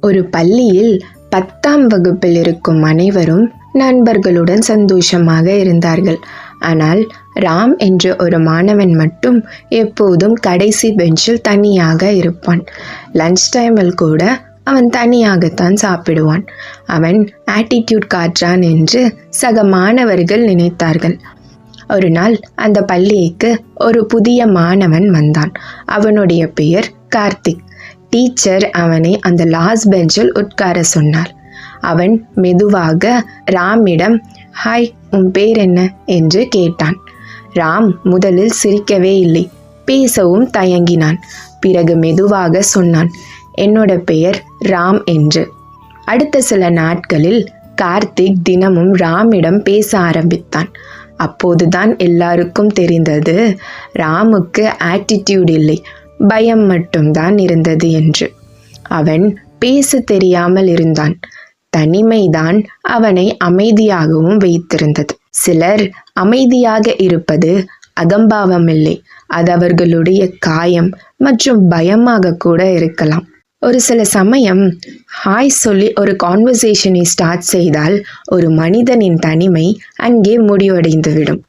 ஒரு பள்ளியில் 10ஆம் வகுப்பில் இருக்கும் அனைவரும் நண்பர்களுடன் சந்தோஷமாக இருந்தார்கள். ஆனால் ராம் என்ற ஒரு மாணவன் மட்டும் எப்போதும் கடைசி பெஞ்சில் தனியாக இருப்பான். லஞ்ச் டைமில் கூட அவன் தனியாகத்தான் சாப்பிடுவான். அவன் ஆட்டிடியூட் காட்டுறான் என்று சக மாணவர்கள் நினைத்தார்கள். ஒரு நாள் அந்த பள்ளிக்கு ஒரு புதிய மாணவன் வந்தான். அவனுடைய பெயர் கார்த்திக். டீச்சர் அவனை அந்த லாஸ்ட் பெஞ்சில் உட்கார சொன்னார். அவன் மெதுவாக ராமிடம், ஹாய், உன் பேர் என்ன என்று கேட்டான். ராம் முதலில் சிரிக்கவே இல்லை, பேசவும் தயங்கினான். பிறகு மெதுவாக சொன்னான், என்னோட பெயர் ராம் என்று. அடுத்த சில நாட்களில் கார்த்திக் தினமும் ராமிடம் பேச ஆரம்பித்தான். அப்போதுதான் எல்லாருக்கும் தெரிந்தது, ராமுக்கு ஆட்டிடியூட் இல்லை, பயம் மட்டும்தான் இருந்தது என்று. அவன் பேச தெரியாமல் இருந்தான். தனிமைதான் அவனை அமைதியாகவும் வைத்திருந்தது. சிலர் அமைதியாக இருப்பது அகம்பாவம் இல்லை, அது அவர்களுடைய காயம் மற்றும் பயமாக கூட இருக்கலாம். ஒரு சில சமயம் ஹாய் சொல்லி ஒரு கான்வர்சேஷனை ஸ்டார்ட் செய்தால் ஒரு மனிதனின் தனிமை அங்கே முடிவடைந்துவிடும்.